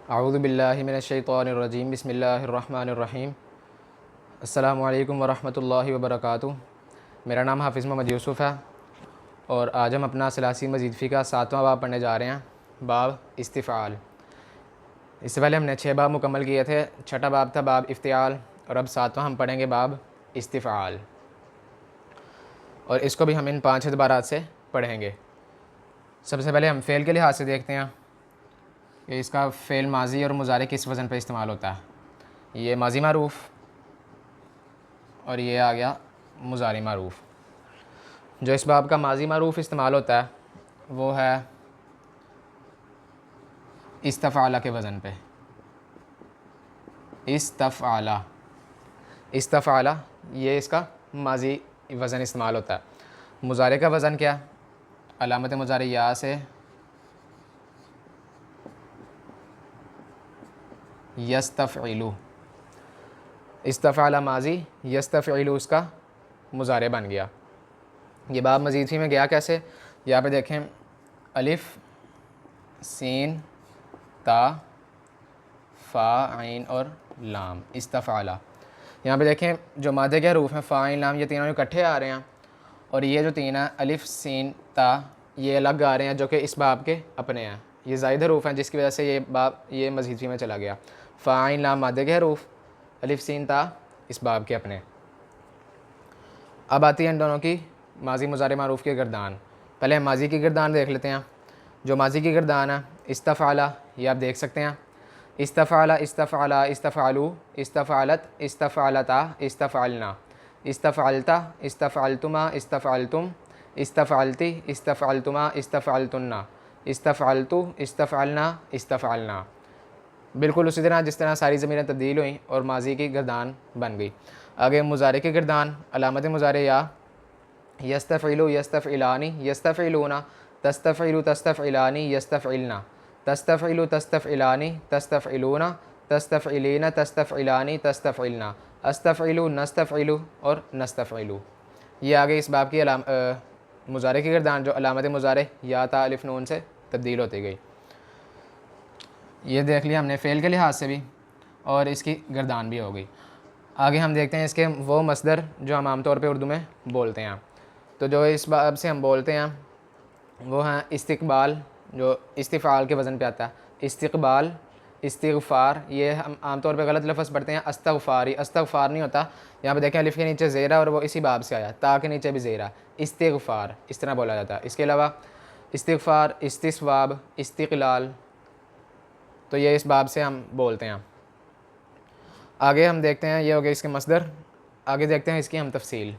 अऊज़ु बिल्लाहि मिनश्शैतानिर्रजीम बिस्मिल्लाहिर्रहमानिर्रहीम। अस्सलामु अलैकुम वरहमतुल्लाहि वबरकातुहू। मेरा नाम हाफ़िज़ मोहम्मद यूसुफ़ है और आज हम अपना सलासी मज़ीद फ़ी का 7वां बाब पढ़ने जा रहे हैं, बाब इस्तिफ़ाल। इससे पहले हमने 6 बाब मुकम्मल किए थे। छठा बाब था बाब इफ्तियाल और अब 7वां हम पढ़ेंगे बाब इस्तिफ़ाल, और इसको भी हम इन 5 एतबारात से पढ़ेंगे। सबसे पहले हम फ़ेल के लिहाज से देखते हैं कि इसका फ़ेल माजी और मुज़ारे किस वज़न पर इस्तेमाल होता है। ये माजी मारूफ़ और ये आ गया मुज़ारे मारूफ़। जो इस बाब का माजी मारूफ़ इस्तेमाल होता है वो है इस्तफ़ाला के वज़न पे। इस्तफ़ाला, इस्तफ़ाला ये इसका माजी वज़न इस्तेमाल होता है। मुज़ारे का वज़न क्या? अलामत मुज़ारे या से यस्तफ़इलु, इस्तफ़ाला माजी, यस्तफ़इलु उसका मुज़ारे बन गया। ये बाब मज़ीद फ़ी में गया कैसे? यहाँ पे देखें, अलिफ़ सीन ता फ़ा आइन और लाम, इस्तफ़ाला। यहाँ पे देखें जो मादे के हरूफ हैं फ़ा आइन लाम, ये तीनों इकट्ठे आ रहे हैं, और ये जो तीन है अलिफ़ सीन ता ये अलग आ रहे हैं, जो कि इस बाब के अपने हैं। ये ज़ायद हरूफ हैं जिसकी वजह से ये बाब ये मज़ीद फ़ी में चला गया। फ़ा आइन लाम मादे के हरूफ, अलिफ़ सीन ता इस बाब के अपने। अब आती है इन दोनों की माजी मुज़ारे मारूफ़ की गिरदान। पहले हम माजी की गिरदान देख लेते हैं। जो माजी की गिरदान है इस्तफ़ाला, ये आप देख सकते हैं। इस्तफ़ाला, इस्तफ़ाला, इस्तफ़ालू, इस्तफ़ालत, इस्तफ़ालता, इस्तफ़ालना, इस्तफ़ालता, इस्तफ़ालतुमा, इस्तफ़ालतुम, इस्तफ़ालती, इस्तफ़ालतुमा, इस्तफ़ालतुन्ना, इस्तफ़ालतु, इस्तफ़ालना, इस्तफ़ालना। बिल्कुल उसी तरह जिस तरह सारी ज़मीरें तब्दील हुई और माजी की गिरदान बन गई। आगे मुज़ारे की गिरदान, अलामत मुज़ारे या यस्तफ़इलु, यस्तफ़इलानी, यस्तफ़इलूना, तस्तफ़इलु, तस्तफ़इलानी, यस्तफ़इलना, तस्तफ़इलु, तस्तफ़इलानी, तस्तफ़इलूना, तस्तफ़इलीना, तस्तफ़इलानी, तस्तफ़इलना, अस्तफ़इलु, नस्तफ़इलु और नस्तफ़इलु। ये आगे इस बाब की मुज़ारे की गिरदान जो अलामत मुज़ारे या ता अलिफ़ नून से तब्दील होती गई। ये देख लिया हमने फ़ेल के लिहाज से भी, और इसकी गिरदान भी हो गई। आगे हम देखते हैं इसके वो मसदर जो हम आमतौर पे उर्दू में बोलते हैं। तो जो इस बाब से हम बोलते हैं वो हैं इस्तिक़बाल, जो इस्तिफ़ाल के वज़न पे आता है। इस्तिक़बाल, इस्तिग़फ़ार, ये हम आमतौर पे गलत लफ्ज़ पढ़ते हैं अस्तग़फ़ारी, अस्तग़फ़ार नहीं होता। यहाँ पे देखें अलिफ़ के नीचे ज़ेरा और वो इसी बाब से आया, ता के नीचे भी ज़ेरा, इस्तिग़फ़ार इस तरह बोला जाता है। इसके अलावा इस्तिग़फ़ार, इस्तिस्वाब, इस्तिक़लाल, तो ये इस बाब से हम बोलते हैं। आगे हम देखते हैं, ये हो गए इसके मसदर। आगे देखते हैं इसकी हम तफ़सील।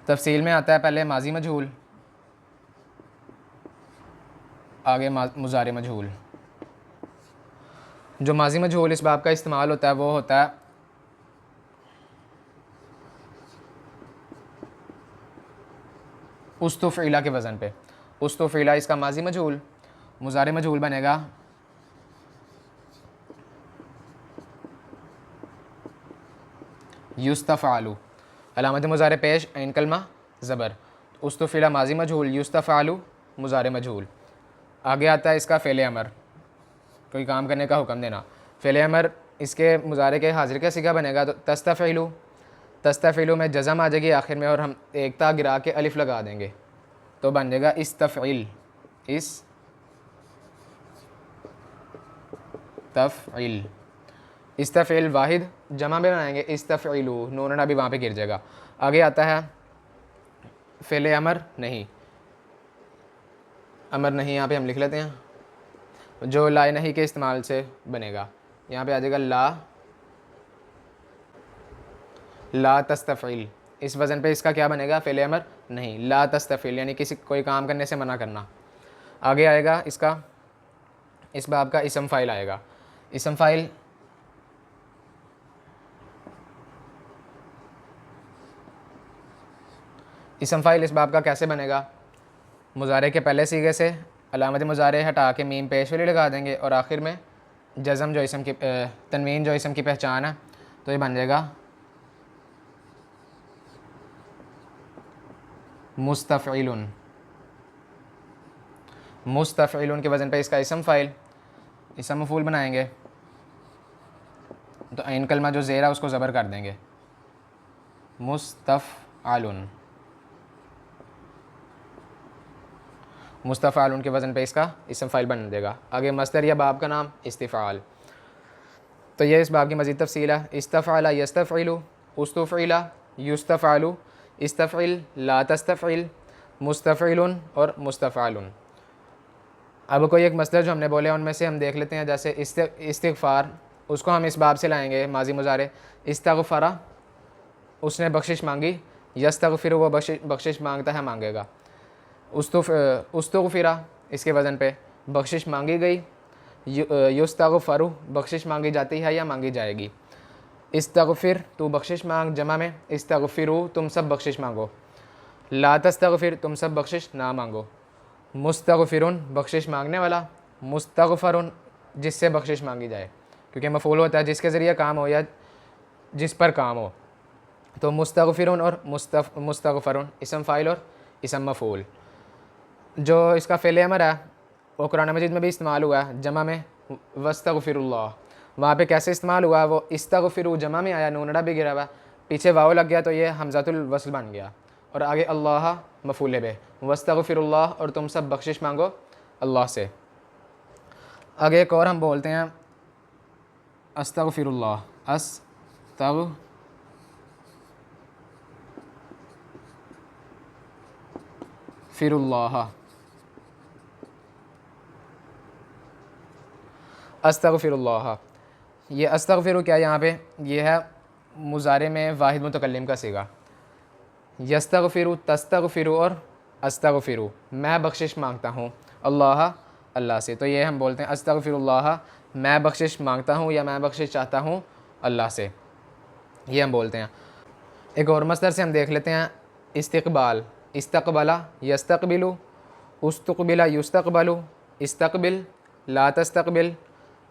तफ़सील में आता है पहले माजी मजहूल, आगे मुज़ारे मजहूल। जो माजी मजहूल इस बाब का इस्तेमाल होता है वो होता है उस्तुफ़इला के वज़न पे। उस्तुफ़इला इसका माजी मजहूल, मुज़ारे मजहूल बनेगा युस्तफ़ालू, अलामत मुज़ारे पेश ऐन कलमा ज़बर। उस्तुफ़इला माजी मजहूल, युस्तफ़ालू मुज़ारे मजहूल। आगे आता है इसका फ़ेल अमर, कोई काम करने का हुक्म देना। फ़ेल अमर इसके मुज़ारे के हाजिर का सिगा बनेगा तो तस्तफ़इलु, तस्तफ़इलु में जज़म आ जाएगी आखिर में और हम एक ता गिरा के अलिफ़ लगा देंगे तो बन जाएगा इस्तफ़इल, इस्तफ़इल। इस्तफ़इल वाहिद, जमा में बनाएंगे इस्तफ़इलु, नून भी वहाँ पे गिर जाएगा। आगे आता है फ़ेल अमर नहीं, अमर नहीं यहाँ पे हम लिख लेते हैं, जो ला नहीं के इस्तेमाल से बनेगा। यहाँ पे आ जाएगा ला तस्तफ़इल, इस वज़न पे इसका क्या बनेगा? फ़ेल अमर नहीं, ला तस्तफ़इल, यानी किसी कोई काम करने से मना करना। आगे आएगा इसका इस बाब का इसम फ़ाइल आएगा। इसम फ़ाइल इसम फ़ाइल इस बाब का कैसे बनेगा? मुज़ारे के पहले सीगे से अलामत मुज़ारे हटा के मीम पेश वाली लगा देंगे और आखिर में जज़म जो इसम की तनवीन जो इसम की पहचान है, तो ये बन जाएगा मुस्तफ़इलुन। मुस्तफ़इलुन के वज़न पे इसका इसम फ़ाइल, इसम मफूल बनाएंगे तो ऐन कलमा जो ज़ेर है उसको ज़बर कर देंगे, मुस्तफ़आलुन। मुस्तफ़आलुन के वज़न पे इसका इसम फ़ाइल बन देगा। आगे मस्दर या बाब का नाम इस्तिफ़ाल। तो ये इस बाब की मज़ीद तफ़सील है। इस्तफ़अला यस्तफ़इलु, उस्तफ़इला युस्तफ़अलु, इस्तफ़इल ला तस्तफ़इल, मुस्तफ़इलुन और मुस्तफ़अलुन। अब कोई एक मस्दर जो हमने बोले उनमें से हम देख लेते हैं। जैसे इस्तिग़फ़ार, उसको हम इस बाब से लाएंगे माजी मुज़ारे। इस्तग़फ़रा, उसने बख्शिश मांगी। यस्तग़फ़िरु, वो बख्शिश मांगता है, मांगेगा। उस्तग़फ़िरा, इसके वज़न पे बख्शिश मांगी गई। युस्तग़फ़रु, बख्शिश मांगी जाती है या मांगी जाएगी। इस्तग़फ़िर, तू बख्शिश मांग, जमा में इस्तग़फ़िरु, तुम सब बख्शिश मांगो। ला तस्तग़फ़िर, तुम सब बख्शिश ना मांगो। मुस्तग़फ़िरुन, बख्शिश मांगने वाला। मुस्तग़फ़रुन, जिससे बख्शिश मांगी जाए, क्योंकि मफ़ूल होता है जिसके ज़रिए काम हो या जिस पर काम हो। तो मुस्तग़फ़िरुन और मुस्तग़फ़रुन इसम फ़ाइल और इसम मफ़ूल। जो इसका फ़ेल अमर है वो कुरान मजीद में भी इस्तेमाल हुआ है जमा में, वस्तग़फ़िरुल्लाह। वहाँ पे कैसे इस्तेमाल हुआ, वो इस्तग़फ़िरु जमा में आया, नून अड़ा भी गिरा हुआ, पीछे वाव लग गया तो ये हमज़ातुल वस्ल बन गया, और आगे अल्लाह मफ़ूल बे, वस्तग़फ़िरुल्लाह, और तुम सब बख्शिश मांगो अल्लाह से। आगे एक और हम बोलते हैं अस्तग़फ़िरुल्लाह, अस्तग़फ़िरुल्लाह, अस्तग़फ़िरुल्लाह। ये अस्तग़फ़िरु क्या यहाँ पे, ये है मुज़ारे में वाहिद मुतकल्लिम का सीगा। यस्तग़फ़िरु, तस्तग़फ़िरु और अस्तग़फ़िरु, मैं बख्शिश मांगता हूँ अल्लाह, अल्लाह से। तो ये हम बोलते हैं अस्तग़फ़िरुल्लाह, मैं बख्शिश मांगता हूँ या मैं बख्शिश चाहता हूँ अल्लाह से, ये हम बोलते हैं। एक और मस्दर से हम देख लेते हैं इस्तिक़बाल। इस्तक़बला यस्तक़बिलु, उस्तक़बिला युस्तक़बलु, इस्तक़बिल ला तस्तक़बिल,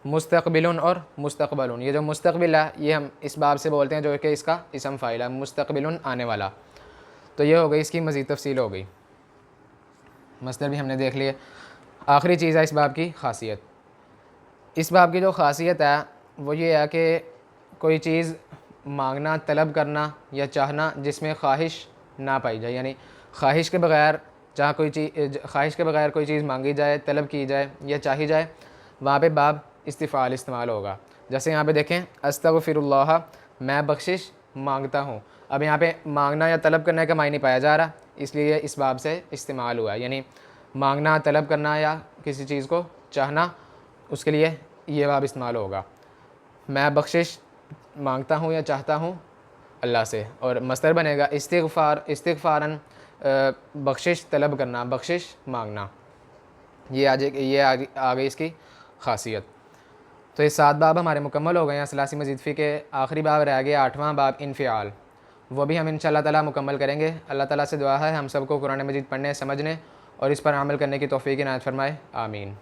मुस्तक़बिलुन और मुस्तक़बलुन। ये जो मुस्तक़बिल है ये हम इस बाब से बोलते हैं जो कि इसका इसम फ़ाइल है, मुस्तक़बिलुन, आने वाला। तो ये हो गई इसकी मज़ीद तफ़सील हो गई। मस्दर भी हमने देख लिए। आखिरी चीज़ है इस बाब की ख़ासियत। इस बाब की जो ख़ासियत है वो ये है कि कोई चीज़ मांगना, तलब करना या चाहना जिसमें ख्वाहिश ना पाई जाए, यानी ख्वाहिश के बग़ैर जहाँ कोई चीज़, ख्वाहिश के बग़ैर कोई चीज़ मांगी जाए, तलब की जाए या चाही जाए, वहाँ पे बाब इस्तिफ़ाल इस्तेमाल होगा। जैसे यहाँ पे देखें अस्तग़फ़िरुल्लाह, मैं बख्शिश मांगता हूँ। अब यहाँ पे मांगना या तलब करने का मायने पाया जा रहा, इसलिए इस बाब से इस्तेमाल हुआ, यानी मांगना, तलब करना या किसी चीज़ को चाहना, उसके लिए ये बाब इस्तेमाल होगा। मैं बख्शिश मांगता हूँ या चाहता हूँ अल्लाह से, और मस्दर बनेगा इस्तिग़फ़ार, इस्तिग़फ़ारन, बख्शिश तलब करना, बख्शिश मांगना। ये आ गई इसकी ख़ासियत। तो ये 7 बाब हमारे मुकम्मल हो गए हैं सलासी मज़ीद फ़ी के। आखिरी बाब रह गया 8वां बाब इन्फ़िआल, वो भी हम इंशाअल्लाह ताला मुकम्मल करेंगे। अल्लाह ताला से दुआ है हम सबको कुरान मजीद पढ़ने, समझने और इस पर अमल करने की तौफ़ीक़ इनायत फ़रमाए। आमीन।